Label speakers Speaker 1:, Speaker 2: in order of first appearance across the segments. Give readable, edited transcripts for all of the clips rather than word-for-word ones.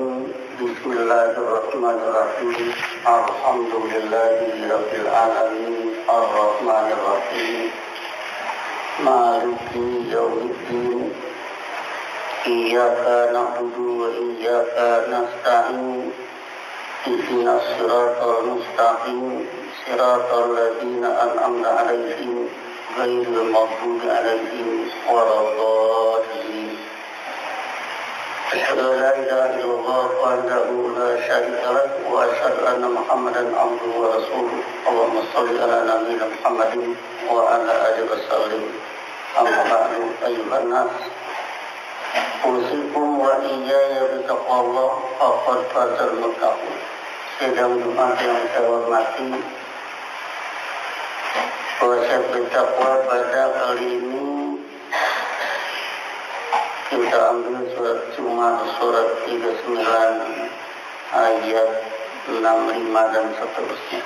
Speaker 1: Bismillahirrahmanirrahim. Bismillahirrahmanirrahim. Alhamdulillahirabbil alamin. Arrahmanirrahim. Maliki yaumiddin. Iyyaka na'budu wa iyyaka nasta'in. Ihdinas siratal mustaqim. Siratal ladzina an'amta 'alaihim ghairil maghdubi 'alaihim waladdallin. Asyhadu an la ilaha illallah wahdahu la syarika lahu wa asyhadu anna Muhammadan abduhu wa rasuluh. Allahumma shalli ala nabiyyina Muhammadin wa ala alihi wasallam. Amma ba'du, ayyuhan nas. Usikum wa iyaya bitaqwallah faqad fazal muttaqun. Sidang Jumat yang saya hormati, wasiat bertakwa pada kali ini kita ambil surat Jumat surat 39 ayat 65 dan seterusnya.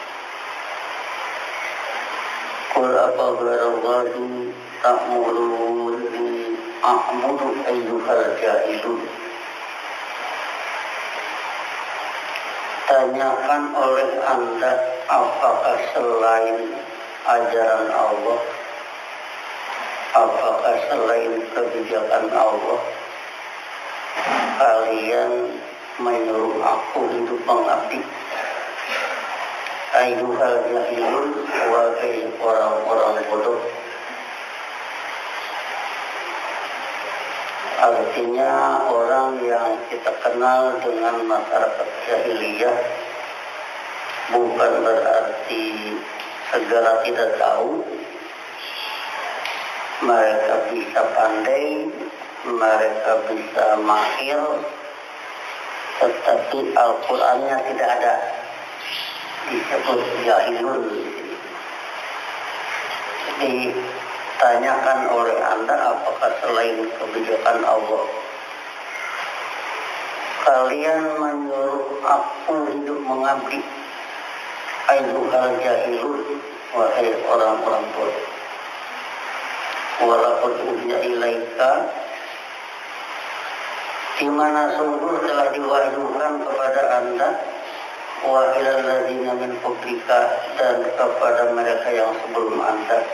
Speaker 1: Qul apa gharallahi ta'muruni a'budu ayyuhal jahilun. Tanyakan oleh Anda, apakah selain ajaran Allah, apakah selain kebijakan Allah, kalian menyuruh aku hidup mengabdi? Ayyuhal jahilun, wahai orang-orang bodoh. Artinya orang yang kita kenal dengan masyarakat jahiliyah bukan berarti segala tidak tahu. Mereka bisa pandai, mereka bisa mahir, tetapi Al-Qur'annya tidak ada disebut jahilun. Ditanyakan oleh Anda, apakah selain kebijakan Allah kalian menyuruh aku hidup mengabdi? Ayyuhal jahilun, wahai orang-orang bodoh. Walaqad uhiya ilaika, di mana sungguh telah diwahyukan kepada Anda, wa ilal ladzina min qablika, dan kepada mereka yang sebelum Anda,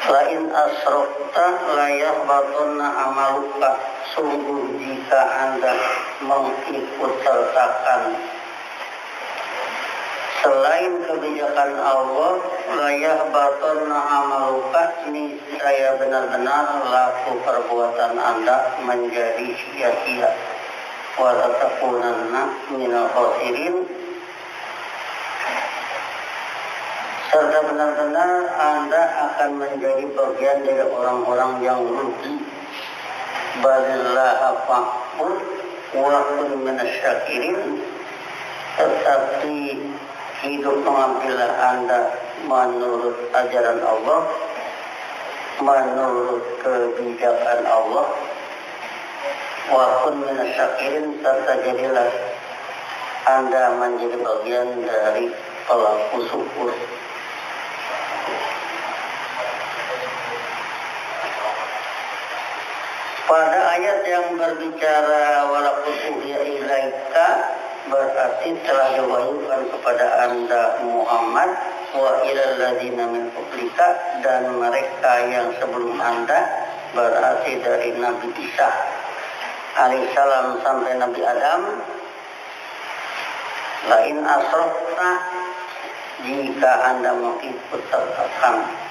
Speaker 1: lain asrokta layahbatunna amaluka, sungguh jika Anda mengikut sertakan selain kebijakan Allah, layahbatunna amaluka, ini saya benar-benar laku perbuatan Anda menjadi sia-sia, wa tatakunanna minal khasirin, serta benar-benar Anda akan menjadi bagian dari orang-orang yang rugi. Balillaha fa'bud wa kun minasyakirin, tetapi hidup mengambillah Anda menurut ajaran Allah, menurut kebijakan Allah. Wa kun minasyakirin, serta jadilah Anda menjadi bagian dari pelaku syukur. Pada ayat yang berbicara walaqad uhiya ilaika, berarti telah diwahyukan kepada Anda Muhammad, wa ilal ladzina min qablika, dan mereka yang sebelum Anda, berarti dari Nabi Isa alaihissalam sampai Nabi Adam. Lain asrofta, jika Anda mengikut sertakan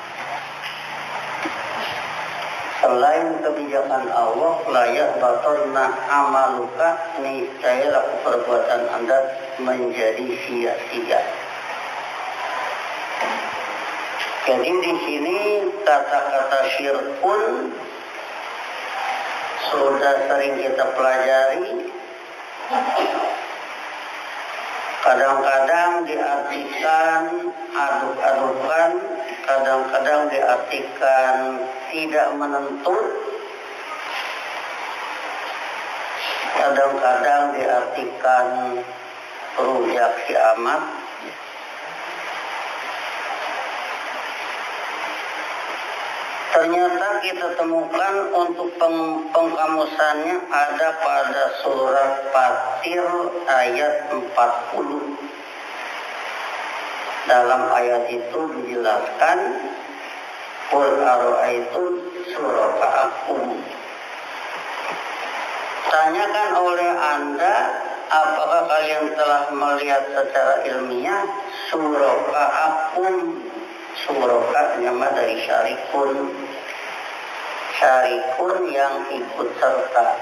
Speaker 1: selain kebijakan Allah, layak batalna amaluka, niscaya laku perbuatan Anda menjadi sia-sia. Jadi di sini kata-kata syirkun sudah sering kita pelajari. Kadang-kadang diartikan aduk-adukan, kadang-kadang diartikan tidak menentu, kadang-kadang diartikan rujak si amat. Ternyata kita temukan untuk pengkamusannya ada pada surat Fatir ayat 40. Dalam ayat itu dijelaskan, qul ara'aytum syuraka'akum. Tanyakan oleh Anda, apakah kalian telah melihat secara ilmiah syuraka'akum? Suraka nama dari syarikun. Syarikun yang ikut serta.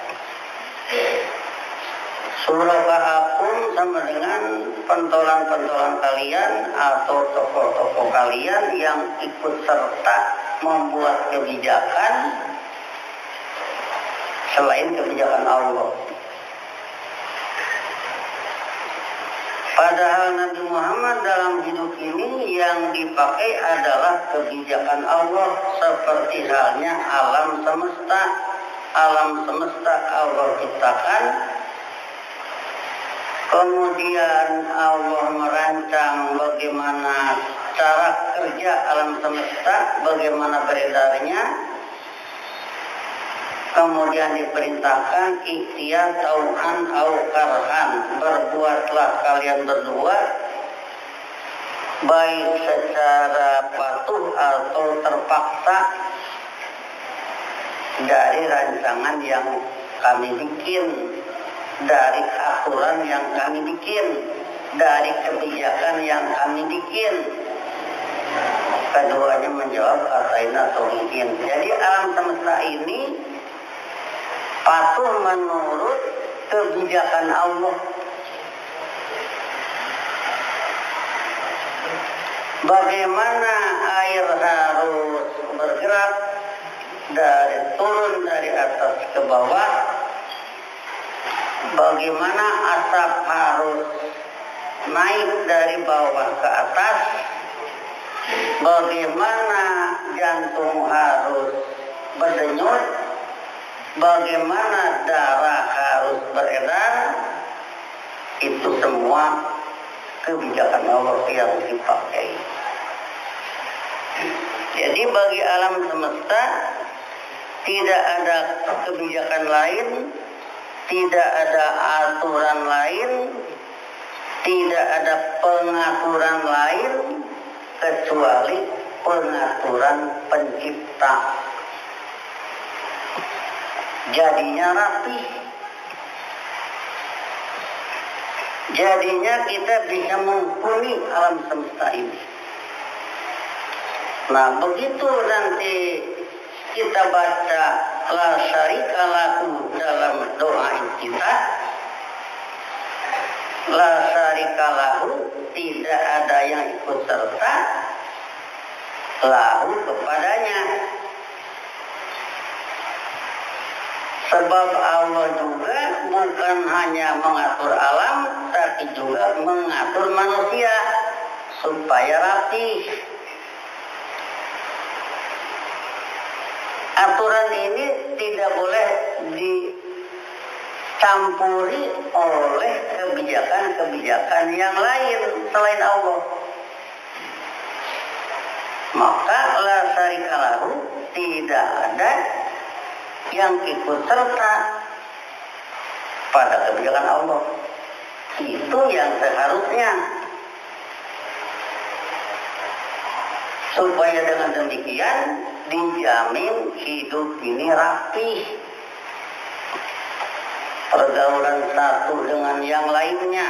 Speaker 1: Suraka'akum sama dengan pentolan-pentolan kalian atau tokoh-tokoh kalian yang ikut serta membuat kebijakan selain kebijakan Allah. Padahal Nabi Muhammad dalam hidup ini yang dipakai adalah kebijakan Allah, seperti halnya alam semesta. Alam semesta Allah ciptakan, kemudian Allah merancang bagaimana cara kerja alam semesta, bagaimana beredarnya. Kemudian diperintahkan ikhtiar tauhan au karhan, berbuatlah kalian berdua baik secara patuh atau terpaksa dari rancangan yang kami bikin, dari aturan yang kami bikin, dari kebijakan yang kami bikin. Keduanya menjawab ataina atau mungkin. Jadi alam semesta ini patuh menurut kebijakan Allah. Bagaimana air harus bergerak turun dari atas ke bawah, bagaimana asap harus naik dari bawah ke atas, bagaimana jantung harus berdenyut, bagaimana darah harus beredar, itu semua kebijakan Allah yang dipakai. Jadi bagi alam semesta tidak ada kebijakan lain, tidak ada aturan lain, tidak ada pengaturan lain kecuali pengaturan pencipta. Jadinya rapi. Jadinya kita bisa menghuni alam semesta ini. Nah, begitu nanti kita baca la syarika lahu dalam doa kita, la syarika lahu, tidak ada yang ikut serta, lahu kepadanya. Sebab Allah juga bukan hanya mengatur alam, tapi juga mengatur manusia supaya rapi. Aturan ini tidak boleh dicampuri oleh kebijakan-kebijakan yang lain selain Allah. Maka la syarika lahu, tidak ada yang ikut serta pada kebijakan Allah. Itu yang seharusnya. Supaya dengan demikian dijamin hidup ini rapi. Pergaulan satu dengan yang lainnya,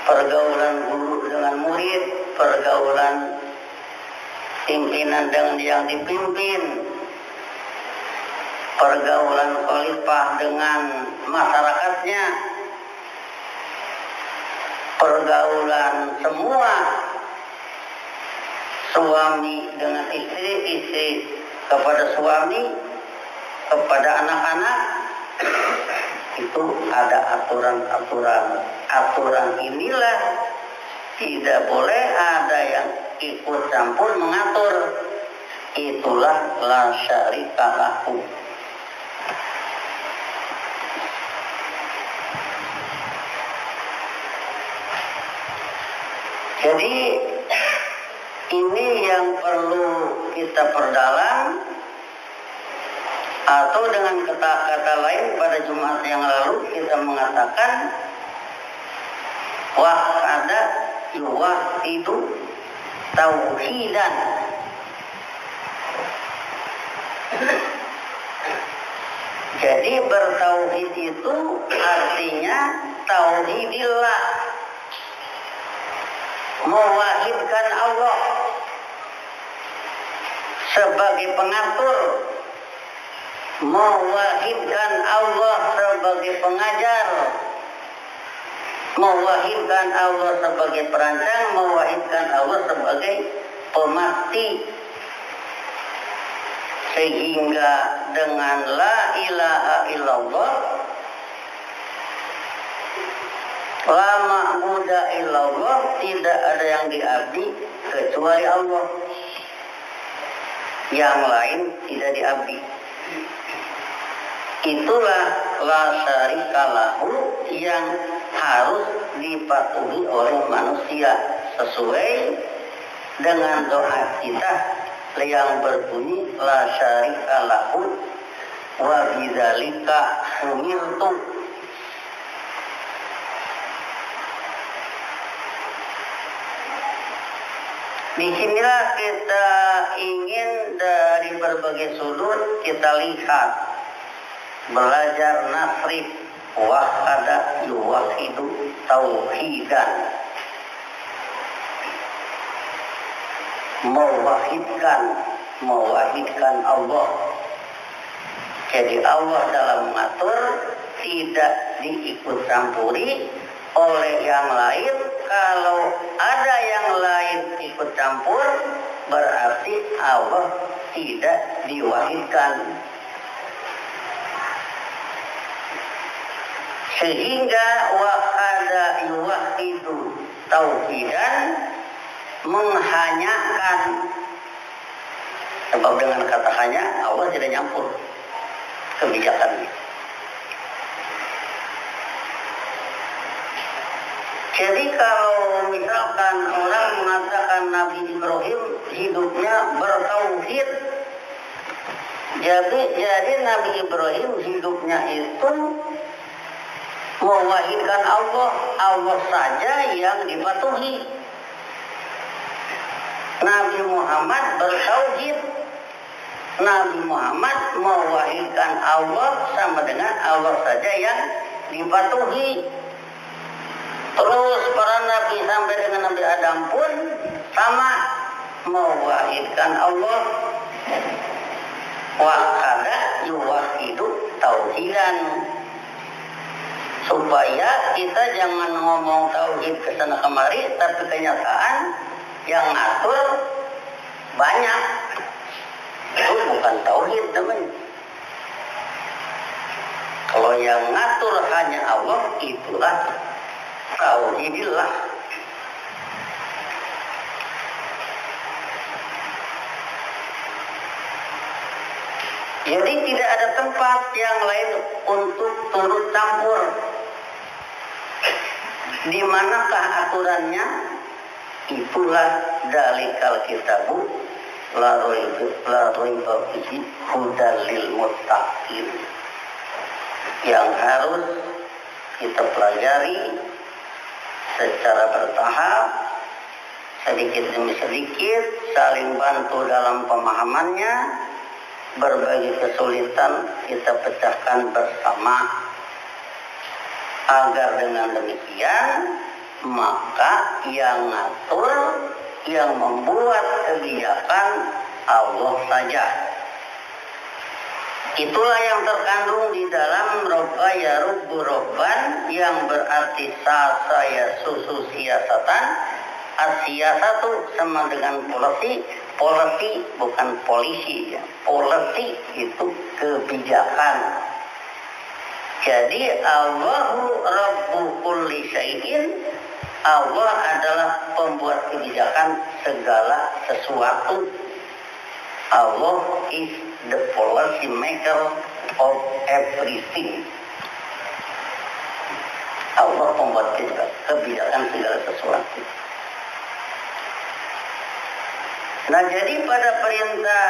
Speaker 1: pergaulan guru dengan murid, pergaulan pimpinan dengan yang dipimpin, pergaulan khalifah dengan masyarakatnya, pergaulan semua, suami dengan istri, istri kepada suami, kepada anak-anak, itu ada aturan-aturan. Aturan inilah tidak boleh ada yang ikut campur mengatur. Itulah la syarika lahu. Jadi Ini yang perlu kita perdalam, atau dengan kata-kata lain pada Jumat yang lalu kita mengatakan wahada yuwahidu tauhidan. Jadi bertauhid itu artinya tauhidillah, mewahidkan Allah sebagai pengatur, mewahidkan Allah sebagai pengajar, mewahidkan Allah sebagai perancang, mewahidkan Allah sebagai pemakti. Sehingga dengan la ilaha illallah, la ma'budu illallah, tidak ada yang diabdi kecuali Allah. Yang lain tidak diabdi. Itulah la syarika lahu yang harus dipatuhi oleh manusia sesuai dengan doa kita yang berbunyi la syarika lahu wa bidzalika umirtu. Disinilah kita ingin dari berbagai sudut kita lihat, belajar nafrik wahada yuwahidu tauhidan, mewahidkan Allah. Jadi Allah dalam mengatur tidak diikut campuri oleh yang lain. Kalau ada yang lain ikut campur, berarti Allah tidak diwahidkan. Sehingga wahada yuwahidu tauhidan, menghanyakan. Sebab dengan kata hanya, Allah tidak nyampur kebijakannya. Jadi kalau misalkan orang mengatakan Nabi Ibrahim hidupnya bertauhid, jadi Nabi Ibrahim hidupnya itu mewahidkan Allah, Allah saja yang dipatuhi. Nabi Muhammad bertauhid, Nabi Muhammad mewahidkan Allah sama dengan Allah saja yang dipatuhi. Terus para nabi sampai dengan Nabi Adam pun sama, mewahidkan Allah. Wahada yuwahidu tauhidan. Supaya kita jangan ngomong tauhid kesana kemari, tapi kenyataan yang ngatur banyak. Itu bukan tauhid namanya. Kalau yang ngatur hanya Allah, itulah tauhidillah. Jadi tidak ada tempat yang lain untuk turut campur. Di manakah aturannya? Itulah dalikal kitabu la raiba fihi hudal lil muttaqin, yang harus kita pelajari secara bertahap, sedikit demi sedikit, saling bantu dalam pemahamannya, berbagai kesulitan kita pecahkan bersama, agar dengan demikian maka yang ngatur, yang membuat kebijakan Allah saja. Itulah yang terkandung di dalam Robba ya Rubbu Robban, yang berarti sasa ya susu siasatan. As-siyasatu sama dengan polisi. Polisi bukan polisi ya. Polisi itu kebijakan. Jadi Allahu Rabbu kulli syai'in, Allah adalah pembuat kebijakan segala sesuatu. Allah is the policy maker of everything. Allah pembuat kebijakan segala sesuatu. Nah, jadi pada perintah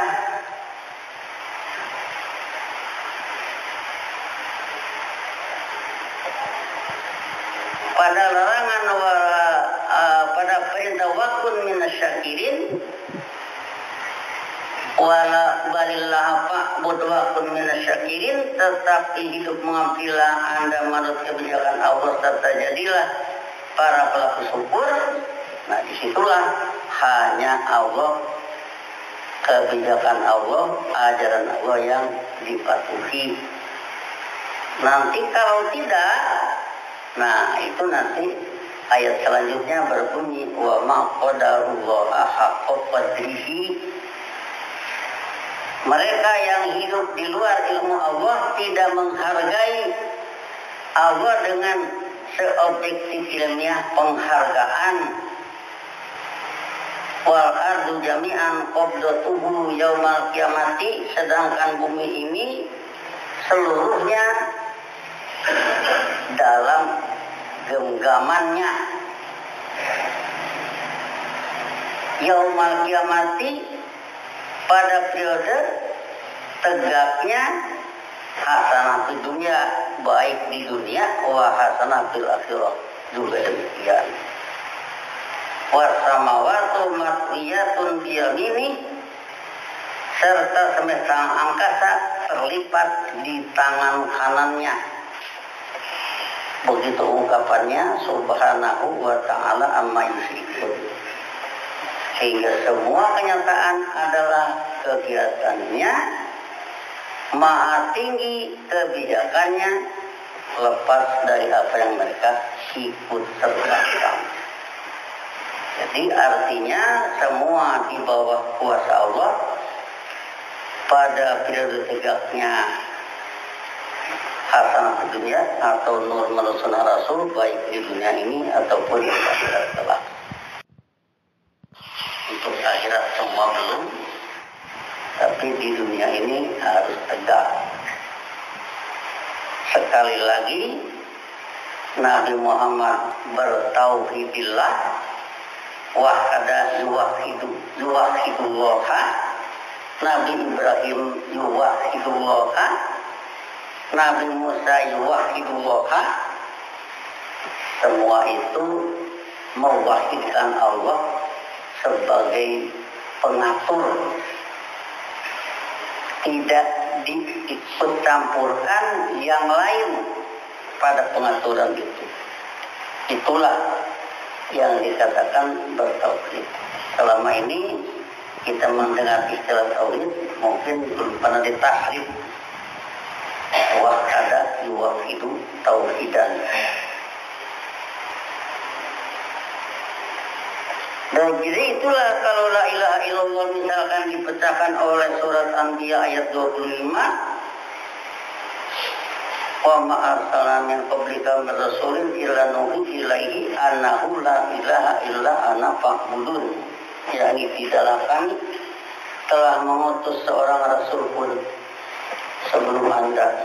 Speaker 1: pada larangan pada perintah wakun minasyakirin wala balillah fa'bud wakun minasyakirin, tetapi hidup mengabdilah Anda menurut kebijakan Allah serta jadilah para pelaku syukur. Nah, disitulah hanya Allah, kebijakan Allah, ajaran Allah yang dipatuhi. Nanti kalau tidak, nah itu nanti ayat selanjutnya berbunyi wa ma qadarullaha haqqa qadrihi. Mereka yang hidup di luar ilmu Allah tidak menghargai Allah dengan seobjektif ilmiah penghargaan. Wal ardu jami'an qabdatuhu yaumal qiyamati, sedangkan bumi ini seluruhnya dalam genggamannya yaumal qiyamati, pada periode tegaknya hasanah di dunia, baik di dunia wa hasanah fil akhirah, juga demikian. Wasamawatu matwiyatun biyamini, serta semesta angkasa terlipat di tangan kanannya. Begitu ungkapannya subhanahu wa ta'ala amma yusyrikun. Sehingga semua kenyataan adalah kegiatannya, maha tinggi kebijakannya, lepas dari apa yang mereka ikut sertakan. Jadi artinya semua di bawah kuasa Allah pada periode tegaknya hasanah di dunia atau nur menurut sunnah Rasul, baik di dunia ini ataupun di akhirat kelak. Untuk akhirat semua belum, tapi di dunia ini harus tegak. Sekali lagi, Nabi Muhammad bertauhidillah, wahada yuwahidullaha, Nabi Ibrahim yuwahidullaha, Nabi Musa yuwahidullaha. Semua itu mewahidkan Allah sebagai pengatur, tidak diikut campurkan yang lain pada pengaturan itu. Itulah yang dikatakan bertauhid. Selama ini kita mendengar istilah tauhid mungkin belum pernah ditahrif. Wahada yuwahidu tauhidan. Dan jadi itulah kalau la ilaha illallah misalkan dipecahkan oleh surat Anbiya ayat 25, wa ma arsalna min qablika min rasulin illa nuhi ilaihi annahu la ilaha illa ana fa'budun. Yani tidaklah kami telah mengutus seorang rasul pun sebelum Anda,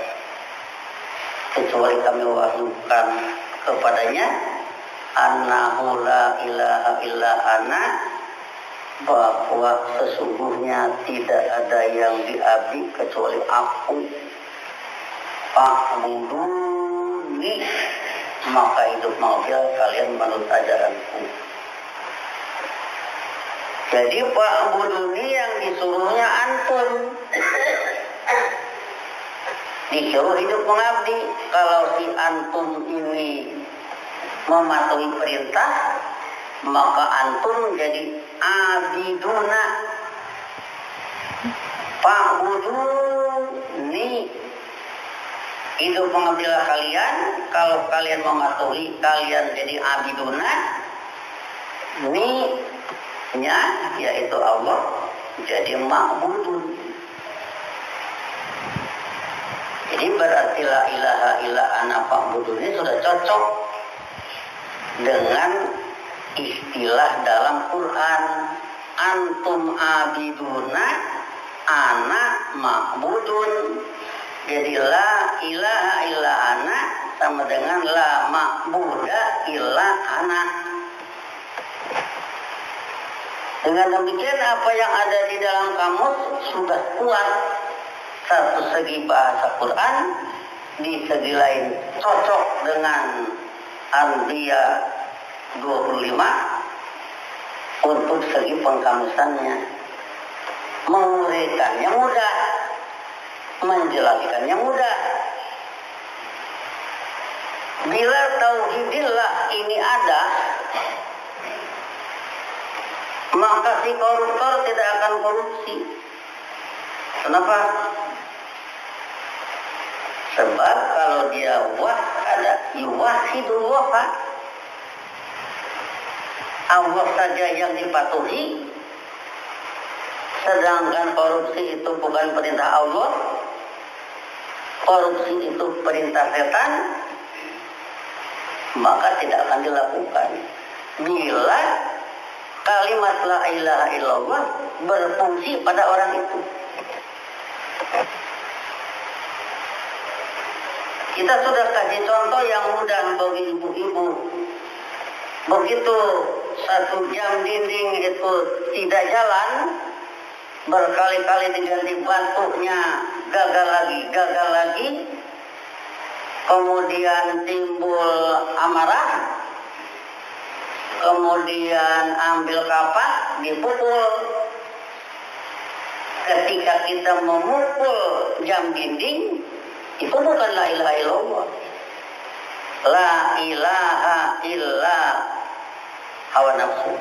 Speaker 1: kecuali kami wahyukan kepadanya annahu la ilaha illa ana, bahwa sesungguhnya tidak ada yang diabdi kecuali aku. Fa'buduni, maka hidup manusia kalian menurut ajaranku. Jadi fa'buduni yang disuruhnya antum, disuruh hidup mengabdi. Kalau si antum ini mematuhi perintah, maka antum jadi abiduna. Fa'buduni, hidup mengabdilah kalian. Kalau kalian mematuhi, kalian jadi abiduna. Ni nya yaitu Allah jadi ma'budun. Jadi berarti la ilaha illa ana fa'budun ini sudah cocok dengan istilah dalam Quran, antum abiduna ana ma'budun. Jadi la ilaha illa ana sama dengan la ma'buda illa ana. Dengan demikian apa yang ada di dalam kamus sudah kuat. Satu segi bahasa Quran, di segi lain cocok dengan Anbiya 25 untuk segi pengkamusannya. Menguraikannya mudah, menjelaskannya mudah. Bila tauhidillah ini ada, maka si koruptor tidak akan korupsi. Kenapa? Sebab kalau dia wahada yuwahidullah, Allah saja yang dipatuhi, sedangkan korupsi itu bukan perintah Allah, korupsi itu perintah setan, maka tidak akan dilakukan. Bila kalimat la ilaha illallah berfungsi pada orang itu. Kita sudah kasih contoh yang mudah bagi ibu-ibu. Begitu satu jam dinding itu tidak jalan, berkali-kali diganti batunya, gagal lagi, kemudian timbul amarah, kemudian ambil kapak, dipukul. Ketika kita memukul jam dinding, itu bukan la ilaha illallah. La ilaha illa hawa nafsu.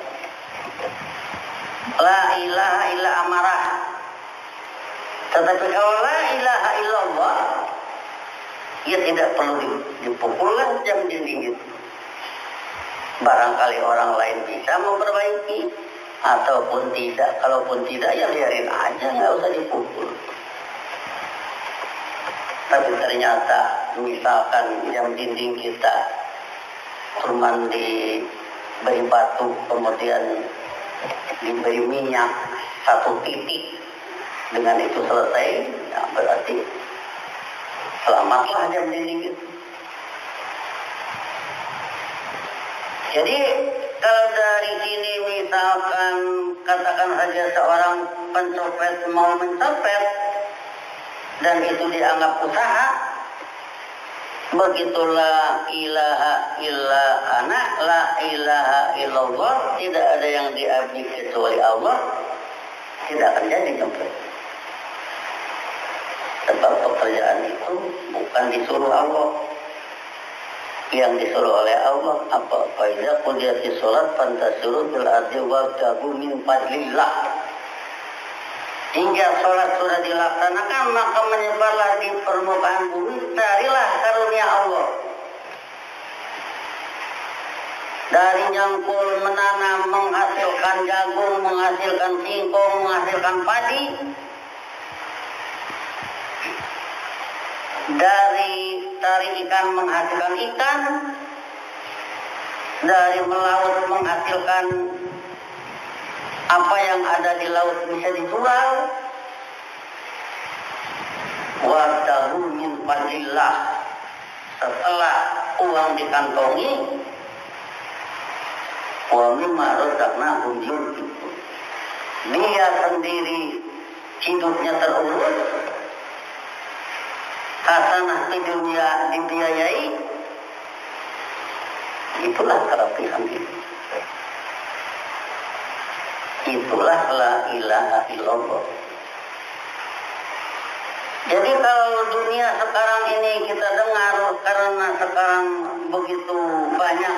Speaker 1: La ilaha illa amarah. Tetapi kalau la ilaha illallah, ya tidak perlu dipukulkan jam dinding itu. Barangkali orang lain bisa memperbaiki ataupun tidak. Kalaupun tidak, ya biarin aja, nggak usah dipukul. Tapi ternyata misalkan jam dinding kita cuma diberi batu, kemudian diberi minyak satu titik, dengan itu selesai, ya berarti selamatlah jam dinding itu. Jadi kalau dari sini misalkan katakan saja seorang pencopet mau mencopet dan itu dianggap usaha, begitulah ilaha illa ana, la ilaha illallah, tidak ada yang diabdi kecuali Allah, tidak akan jadi copet. Sebab pekerjaan itu bukan disuruh Allah. Yang disuruh oleh Allah apa? Faidza qudiyatis shalat fantasiru fil ardi wabtaghu min fadlillah. Hingga sholat sudah dilaksanakan, maka menyebarlah di permukaan bumi, carilah karunia Allah. Dari nyangkul, menanam, menghasilkan jagung, menghasilkan singkong, menghasilkan padi. Dari tarik ikan menghasilkan ikan. Dari melaut menghasilkan apa yang ada di laut bisa dijual. Wabtaghu min fadlillah. Setelah uang dikantongi, wa mimma razaqnahum yunfiqun. Dia sendiri hidupnya terurus, hasanah di dunia dibiayai. Itulah kerapihan itu. Itulah la ilaha illallah. Jadi kalau dunia sekarang ini kita dengar, karena sekarang begitu banyak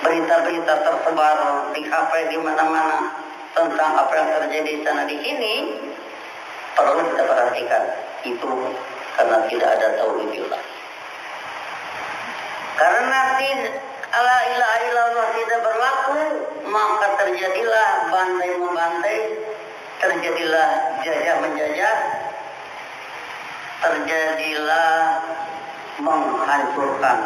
Speaker 1: berita-berita tersebar di HP di mana-mana tentang apa yang terjadi di sana di sini, perlu kita perhatikan. Itu karena tidak ada tauhidillah. Karena la ilaha illallah tidak berlaku, maka terjadilah bantai membantai, terjadilah jajah menjajah, terjadilah menghancurkan.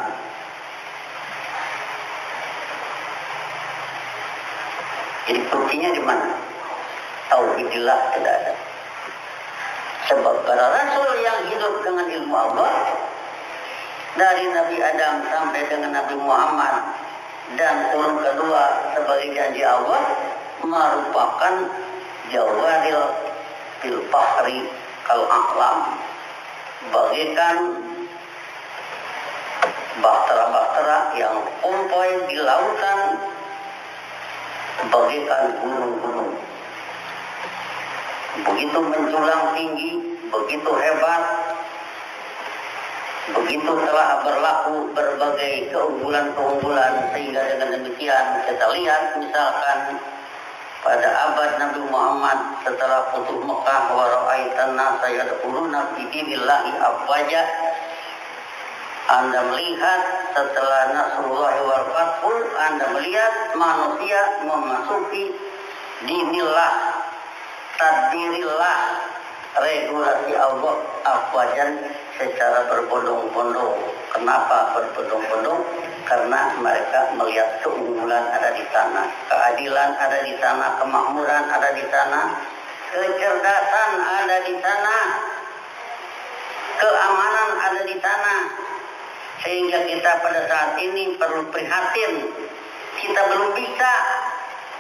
Speaker 1: Jadi buktinya di mana? Tauhidillah tidak ada. Sebab para rasul yang hidup dengan ilmu Allah, dari Nabi Adam sampai dengan Nabi Muhammad dan turun kedua sebagai janji Allah, merupakan jawaril fil bahri kal a'lam, bagaikan bahtera-bahtera yang kumpul di lautan, bagaikan gunung-gunung. Begitu menjulang tinggi, begitu hebat, begitu telah berlaku berbagai keunggulan-keunggulan, sehingga dengan demikian kita lihat misalkan pada abad Nabi Muhammad setelah futuh Mekah, wa ra'aitan nasa yadkhuluna fi dinillahi afwaja. Anda melihat setelah Nasrullah wal Fathul, Anda melihat manusia memasuki dinillah, tadbirillah, regulasi Allah afwajan, secara berbondong-bondong. Kenapa berbondong-bondong? Karena mereka melihat keunggulan ada di sana, keadilan ada di sana, kemakmuran ada di sana, kecerdasan ada di sana, keamanan ada di sana. Sehingga kita pada saat ini perlu prihatin. Kita belum bisa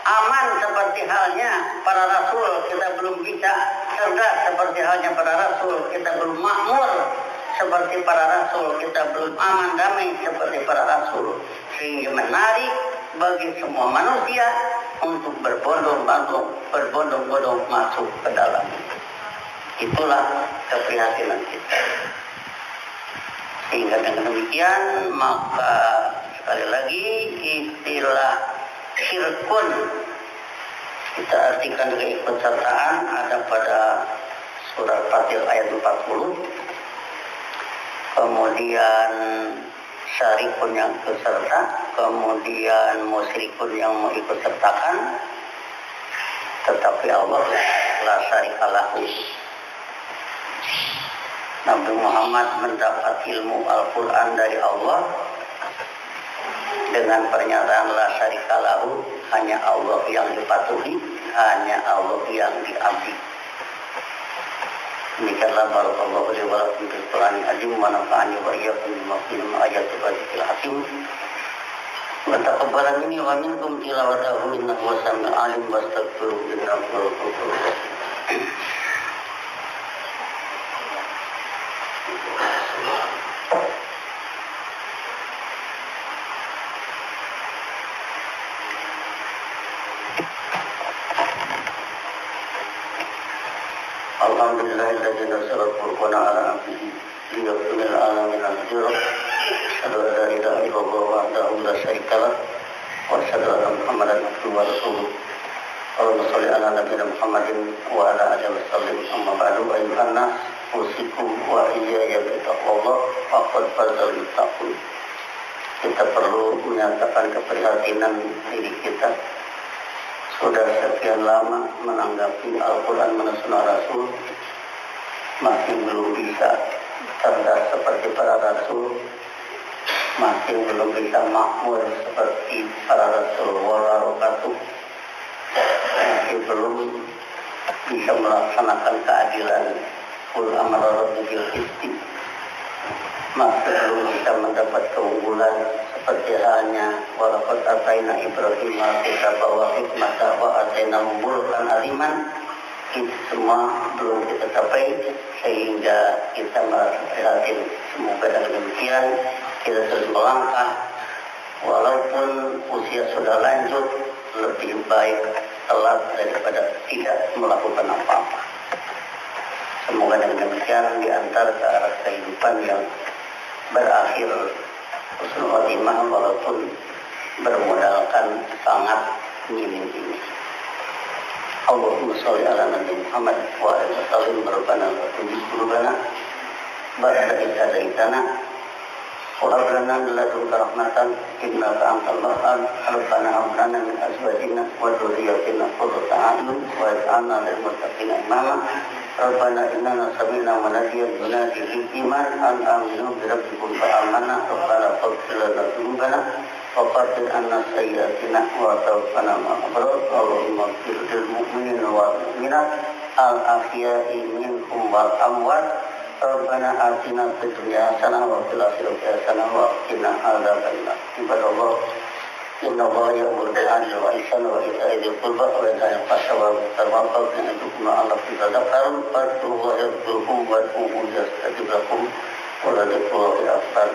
Speaker 1: aman seperti halnya para rasul, kita belum bisa cerdas seperti halnya para rasul, kita belum makmur seperti para rasul, kita belum aman damai seperti para rasul. Sehingga menarik bagi semua manusia untuk berbondong-bondong masuk ke dalam. Itulah keprihatinan kita. Sehingga dengan demikian maka sekali lagi istilah syirkun kita artikan keikutsertaan ada pada surat Fatir ayat 40. Kemudian syarikun yang ikut serta, kemudian musyrikun yang mau ikut sertakan, tetapi Allah la syarikalahu. Nabi Muhammad mendapat ilmu Al-Quran dari Allah dengan pernyataan la syarikalahu, hanya Allah yang dipatuhi, hanya Allah yang diabdi. Demikianlah barakallahu li wa lakum bil Qur'anil azim wa nafa'ani wa iyyakum bima fihi min ayatil wajhil hakim. Wa taqabbala minni wa minkum tilawatahu innahu was-sami'ul 'alim wastaghfiruhu innahu huwal ghafurur rahim. Alhamdulillahilladzi nazzala al-Qur'ana 'ala 'abdihi liyakuna lil 'alamin nadhira. Asyhadu an la ilaha illallah wahdahu la syarika lah wa asyhadu anna Muhammadan abduhu wa rasuluh. Allahumma shalli ala nabiyyina Muhammadin wa ala alihi wa sallim. Amma ba'du, ayyuhan nas, usikum wa iyaya bi taqwallah faqad fazal muttaqun. Kita perlu menyatakan keprihatinan diri kita. Sudah sekian lama menanggapi Al-Quran dan Sunnah Rasul, masih belum bisa cerdas seperti para Rasul, masih belum bisa makmur seperti para Rasul wabarakatuh, masih belum bisa melaksanakan keadilan kul amara rabbi bil qisti, masih belum bisa mendapat keunggulan seperti halnya walaqad ataina Ibrahim al-kitaba wa hikmata wa atainahu mulkan aliman. Itu semua belum kita capai sehingga kita merasa prihatin. Semoga dengan demikian kita terus melangkah walaupun usia sudah lanjut, lebih baik telat daripada tidak melakukan apa-apa. Semoga dengan demikian diantar ke arah kehidupan yang berakhir husnul khotimah walaupun bermodalkan sangat minim ini. Allahumma sholli ala Nabi Muhammad wa alihi wasallam. Rabbana la tuzigh qulubana ba'da idh hadaytana wa hab lana min ladunka rahmatan innaka antal wahhab. Rabbana hab lana min azwajina wa dhurriyyatina qurrata a'yun waj'alna lil muttaqina imama. Rabbana innana sami'na munadiyan yunadi lil iman an aminu bi rabbikum fa amanna. Rabbana faghfir lana dhunubana wa qatil anna sayyi'atina wa tawaffana ma'al abrar. Allahumma ighfir lil mu'minina wal mu'minat al ahya'i minhum wal amwat. Rabbana atina fid dunya hasanah wa fil akhirati hasanah wa qina adzabannar. Ibadallah Inna Allah ya'muru bil 'adli wal ihsani wa ita'i dzil qurba wa yanha 'anil fahsya'i wal munkari wal baghi ya'idukum la'allakum tadhakkarun fadhkurullaha yadhkurkum wad'uuhu yastajib lakum wa la dzikrullahi akbar.